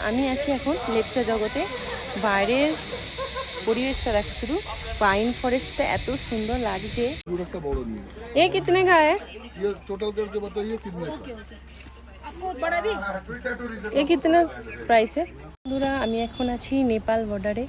আমি আছি এখন লেপচা জগতে। বাইরের পরিবেশটা দেখো, শুধু পাইন ফরেস্টটা এত সুন্দর লাগছে। এ কিতনে का है? ये टोटल करके बताइए कितने का? এ কিতনা প্রাইস है? বন্ধুরা আমি এখন আছি নেপাল বর্ডারে।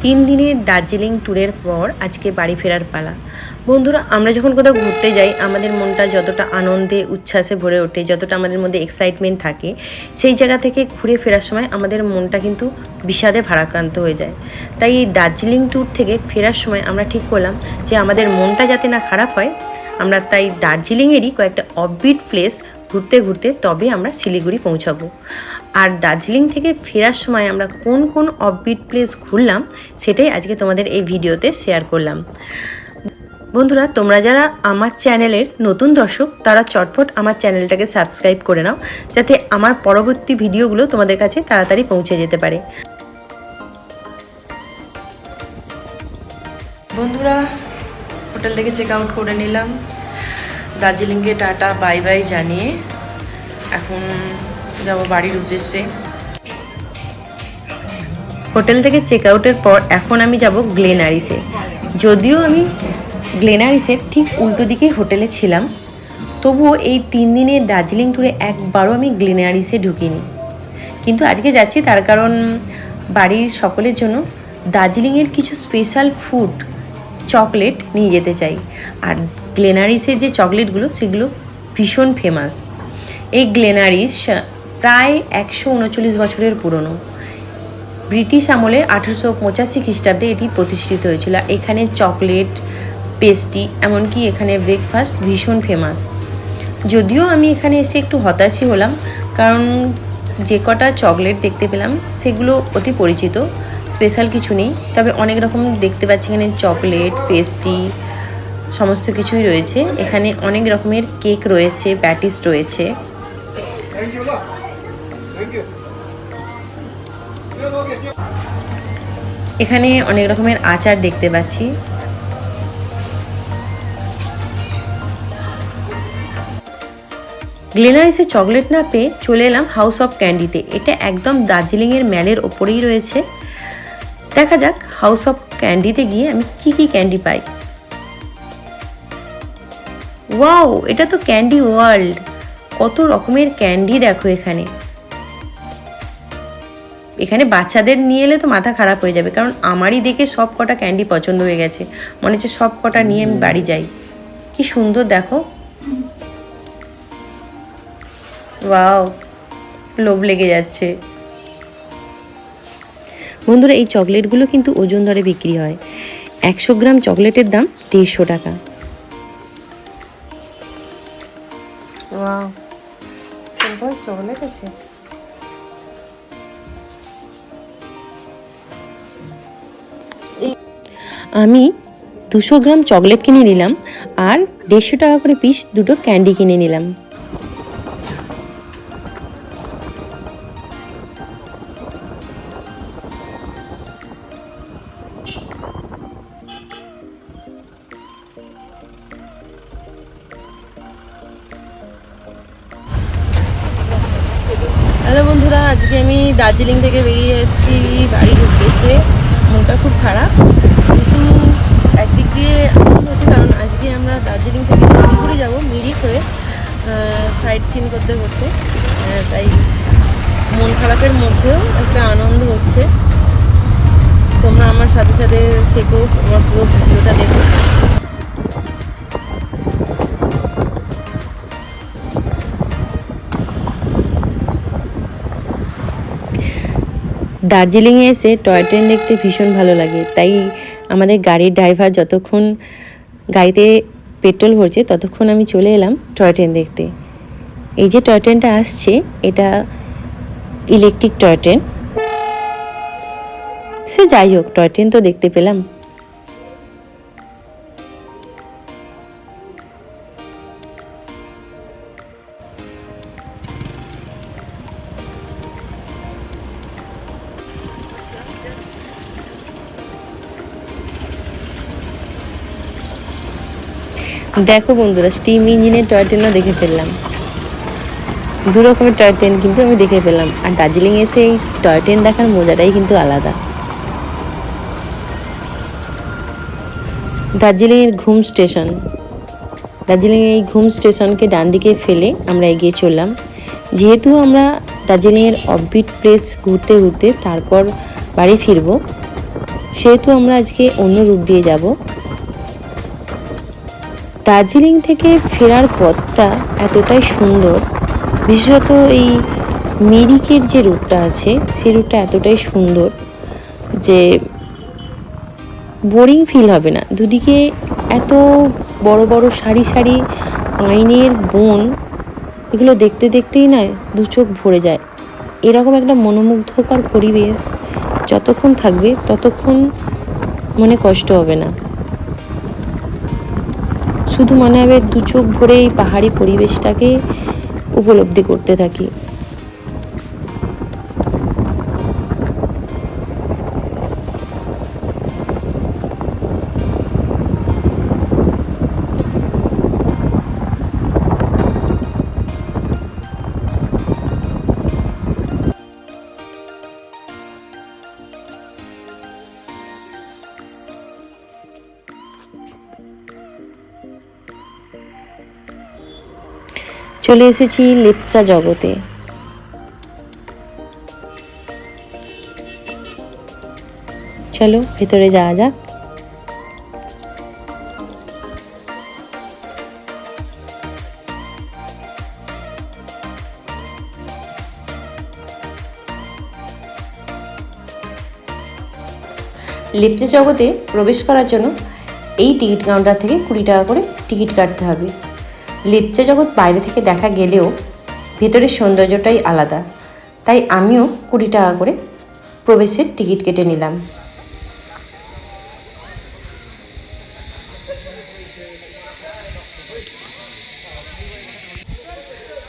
3 দিনের দার্জিলিং ট্যুরের পর আজকে বাড়ি ফেরার পালা। বন্ধুরা আমরা যখন কোথাও ঘুরতে যাই আমাদের মনটা যতটা আনন্দে উচ্ছ্বাসে ভরে ওঠে, যতটা আমাদের মধ্যে এক্সাইটমেন্ট থাকে, সেই জায়গা থেকে ঘুরে ফেরার সময় আমাদের মনটা কিন্তু বিষাদে ভারাক্রান্ত হয়ে যায়। তাই এই দার্জিলিং ট্যুর থেকে ফেরার সময় আমরা ঠিক করলাম যে আমাদের মনটা যাতে না খারাপ হয়, আমরা তাই দার্জিলিংয়েরই কয়েকটা অফবিট প্লেস ঘুরতে ঘুরতে তবে আমরা শিলিগুড়ি পৌঁছাবো। আর দার্জিলিং থেকে ফেরার সময় আমরা কোন কোন অফবিট প্লেস ঘুরলাম সেটাই আজকে তোমাদের এই ভিডিওতে শেয়ার করলাম। বন্ধুরা তোমরা যারা আমার চ্যানেলের নতুন দর্শক তারা চটপট আমার চ্যানেলটাকে সাবস্ক্রাইব করে নাও, যাতে আমার পরবর্তী ভিডিওগুলো তোমাদের কাছে তাড়াতাড়ি পৌঁছে যেতে পারে। বন্ধুরা হোটেল থেকে চেক আউট করে নিলাম, দার্জিলিংকে টাটা বাই বাই জানিয়ে এখন যাব বাড়ির উদ্দেশ্যে। হোটেল থেকে চেক আউটের পর এখন আমি যাব গ্লেনারিসে। যদিও আমি গ্লেনারিসের ঠিক উল্টো দিকেই হোটেলে ছিলাম, তবুও এই 3 দিনের দার্জিলিং ট্যুরে একবারও আমি গ্লেনারিসে ঢুকিনি। কিন্তু আজকে যাচ্ছি তার কারণ বাড়ির সকলের জন্য দার্জিলিংয়ের কিছু স্পেশাল ফুড চকলেট নিয়ে যেতে চাই। আর গ্লেনারিসের যে চকলেটগুলো সেগুলো ভীষণ ফেমাস। এই গ্লেনারিস প্রায় 139 বছরের পুরনো। ব্রিটিশ আমলে 1885 খ্রিস্টাব্দে এটি প্রতিষ্ঠিত হয়েছিল। এখানে চকলেট, পেস্ট্রি, এমনকি এখানে ব্রেকফাস্ট ভীষণ ফেমাস। যদিও আমি এখানে এসে একটু হতাশই হলাম, কারণ যে কটা চকলেট দেখতে পেলাম সেগুলো অতি পরিচিত, স্পেশাল কিছু নেই। তবে অনেক রকম দেখতে পাচ্ছি এখানে চকলেট, পেস্ট্রি সমস্ত কিছুই রয়েছে। এখানে অনেক রকমের কেক রয়েছে, প্যাটিস রয়েছে। এখানে অনেক রকমের আচার দেখতে পাচ্ছি। গ্লেনারিসে চকলেট না পেয়ে চলে এলাম হাউস অফ ক্যান্ডিতে। এটা একদম দার্জিলিংয়ের ম্যালের ওপরেই রয়েছে। দেখা যাক হাউস অফ ক্যান্ডিতে গিয়ে আমি কি কি ক্যান্ডি পাই। ওয়াও, এটা তো ক্যান্ডি ওয়ার্ল্ড। কত রকমের ক্যান্ডি দেখো এখানে। এখানে বাচ্চাদের নিয়ে এলে তো মাথা খারাপ হয়ে যাবে, কারণ আমারই দেখে সব কটা ক্যান্ডি পছন্দ হয়ে গেছে। মনে হচ্ছে সব কটা নিয়ে আমি বাড়ি যাই। কি সুন্দর দেখো, ওয়াও, লোভ লেগে যাচ্ছে। বন্ধুরা এই চকলেটগুলো কিন্তু ওজন দরে বিক্রি হয়। 100 গ্রাম চকলেটের দাম 150 টাকা। ওয়াও, সুন্দর চকলেট আছে। আমি 200 গ্রাম চকলেট কিনে নিলাম আর 150 টাকা করে পিস দুটো ক্যান্ডি কিনে নিলাম। হ্যালো বন্ধুরা, আজকে আমি দার্জিলিং থেকে বেরিয়ে যাচ্ছি বাড়ির উদ্দেশ্যে। মনটা খুব খারাপ, কিন্তু একদিক দিয়ে আনন্দ হচ্ছে, কারণ আজকে আমরা দার্জিলিং থেকে শিলিগুড়ি যাব মিরিক হয়ে সাইট সিন করতে করতে। তাই মন খারাপের মধ্যেও একটা আনন্দ হচ্ছে। তোমরা আমার সাথে সাথে থেকেও আমার পুরো ভিডিওটা দেখো। দার্জিলিংয়ে এসে টয় ট্রেন দেখতে ভীষণ ভালো লাগে। তাই আমাদের গাড়ির ড্রাইভার যতক্ষণ গাড়িতে পেট্রোল ভরছে ততক্ষণ আমি চলে এলাম টয় ট্রেন দেখতে। এই যে টয় ট্রেনটা আসছে এটা ইলেকট্রিক টয় ট্রেন। সে যাই হোক, টয় ট্রেন তো দেখতে পেলাম। দেখো বন্ধুরা, স্টিম ইঞ্জিনের টয় ট্রেনও দেখে ফেললাম। দু রকমের টয় ট্রেন কিন্তু আমি দেখে পেলাম, আর দার্জিলিং এসে এই টয় ট্রেন দেখার মজাটাই কিন্তু আলাদা। দার্জিলিংয়ের ঘুম স্টেশন, দার্জিলিংয়ের এই ঘুম স্টেশনকে ডান দিকে ফেলে আমরা এগিয়ে চললাম। যেহেতু আমরা দার্জিলিংয়ের অফবিট প্লেস ঘুরতে ঘুরতে তারপর বাড়ি ফিরব, সেহেতু আমরা আজকে অন্য রুট দিয়ে যাব। দার্জিলিং থেকে ফেরার পথটা এতটাই সুন্দর, বিশেষত এই মিরিকের যে রুটটা আছে সেই রুটটা এতটাই সুন্দর যে বোরিং ফিল হবে না। দুদিকে এত বড় বড় সারি সারি পাইনের বন, এগুলো দেখতে দেখতেই না দু চোখ ভরে যায়। এরকম একটা মনোমুগ্ধকর পরিবেশ যতক্ষণ থাকবে ততক্ষণ মনে কষ্ট হবে না, শুধু মনে হবে দু চোখ ভরে এই পাহাড়ি পরিবেশটাকে উপলব্ধি করতে থাকি। চলে এসেছি লেপচা জগতে। চলো ভেতরে যাওয়া যাক। লেপচা জগতে প্রবেশ করার জন্য এই টিকিট কাউন্টার থেকে 20 টাকা করে টিকিট কাটতে হবে। লেপচা জগৎ বাইরে থেকে দেখা গেলেও ভেতরের সৌন্দর্যটাই আলাদা, তাই আমিও 20 টাকা করে প্রবেশের টিকিট কেটে নিলাম।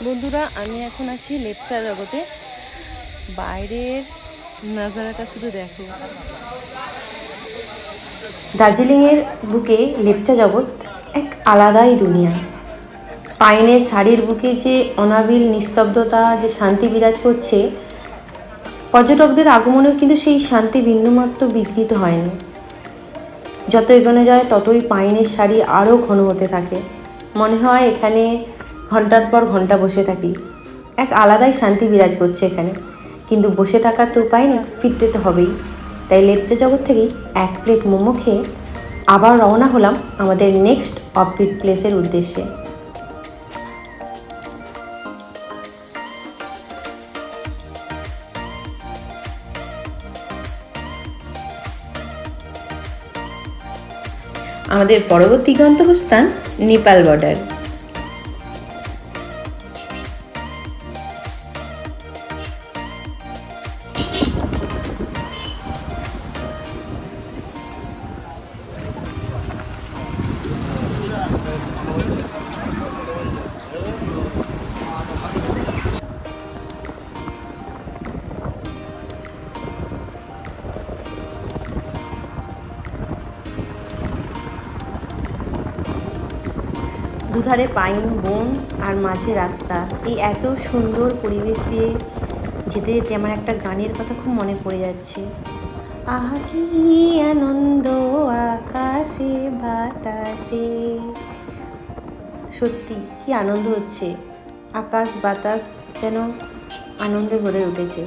বন্ধুরা, আমি এখন আছি লেপচা জগতে। বাইরের নাজারাটা শুধু দেখো। দার্জিলিংয়ের বুকে লেপচা জগৎ এক আলাদাই দুনিয়া। পাইনের শাড়ির বুকে যে অনাবিল নিস্তব্ধতা, যে শান্তি বিরাজ করছে, পর্যটকদের আগমনেও কিন্তু সেই শান্তি বিন্দুমাত্র বিঘ্নিত হয়নি। যত এগোনো যায় ততই পাইনের শাড়ি আরও ঘন হতে থাকে। মনে হয় এখানে ঘন্টার পর ঘন্টা বসে থাকি। এক আলাদাই শান্তি বিরাজ করছে এখানে, কিন্তু বসে থাকার তো উপায় নেই, ফিরতে তো হবেই। তাই লেপচা জগৎ থেকেই 1 প্লেট মোমো খেয়ে আবার রওনা হলাম আমাদের নেক্সট অফবিট প্লেসের উদ্দেশ্যে। আমাদের পরবর্তী গন্তব্যস্থান নেপাল বর্ডার। দুধারে পাইন বন আর মাঝে রাস্তা, এই এত সুন্দর পরিবেশ দিয়ে যেতে যেতে আমার একটা গানের কথা খুব মনে পড়ে যাচ্ছে। আহা কি আনন্দ আকাশে বাতাসে। সত্যি কি আনন্দ হচ্ছে, আকাশ বাতাস যেন আনন্দে ভরে উঠেছে।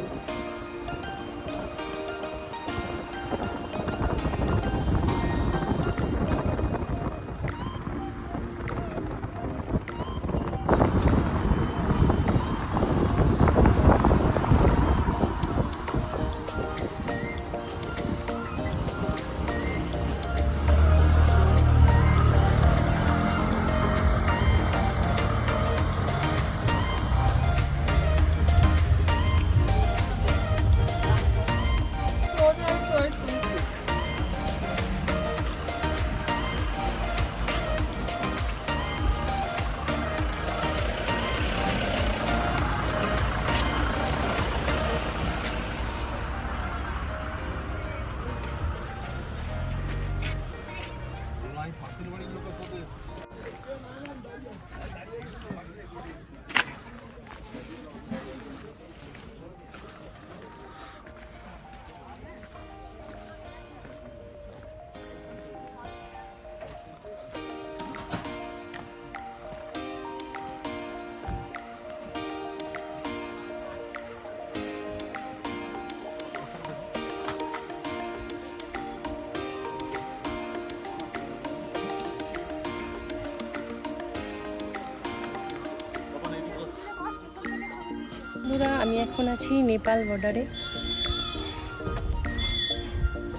বন্ধুরা, আমি এখন আছি নেপাল বর্ডারে।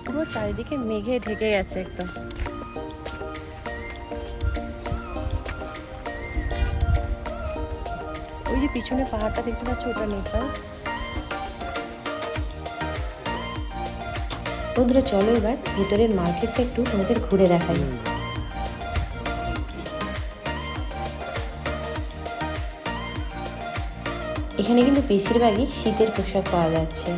পুরো চারিদিকে মেঘে ঢেকে গেছে একদম। ওই যে পিছনে পাহাড়টা দেখতে পাচ্ছ, ওটা নেপাল। বন্ধুরা চলো এবার ভেতরের মার্কেটটা একটু তোমাদের ঘুরে দেখাই। এখানে কিন্তু বেশিরভাগই শীতের পোশাক পাওয়া যাচ্ছে।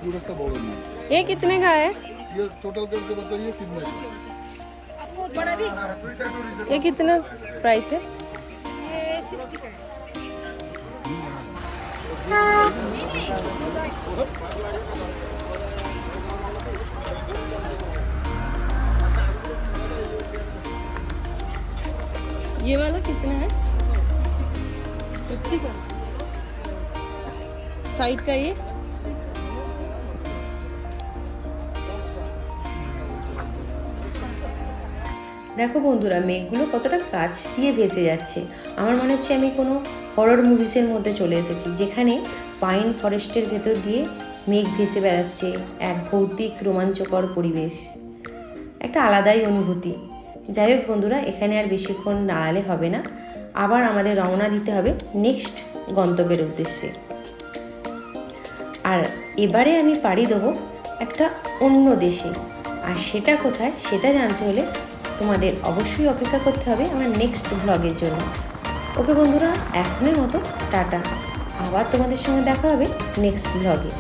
पूरा का बड़ा नहीं ये कितने का है? ये टोटल करके बताइए कितने का ये कितना प्राइस है? ये 60 का है। ये वाला कितना है? 50 का। साइड का ये দেখো বন্ধুরা, মেঘগুলো কতটা কাছ দিয়ে ভেসে যাচ্ছে। আমার মনে হচ্ছে আমি কোনো হরর মুভিসের মধ্যে চলে এসেছি, যেখানে পাইন ফরেস্টের ভেতর দিয়ে মেঘ ভেসে বেড়াচ্ছে। এক ভৌতিক রোমাঞ্চকর পরিবেশ, একটা আলাদাই অনুভূতি। যাই হোক বন্ধুরা, এখানে আর বেশিক্ষণ দাঁড়ালে হবে না, আবার আমাদের রওনা দিতে হবে নেক্সট গন্তব্যের উদ্দেশ্যে। আর এবারে আমি পাড়ি দেবো একটা অন্য দেশে, আর সেটা কোথায় সেটা জানতে হলে তোমাদের অবশ্যই অপেক্ষা করতে হবে আমার নেক্সট ব্লগের জন্য। ওকে বন্ধুরা, এখনের মতো টাটা, আবার তোমাদের সঙ্গে দেখা হবে নেক্সট ব্লগে।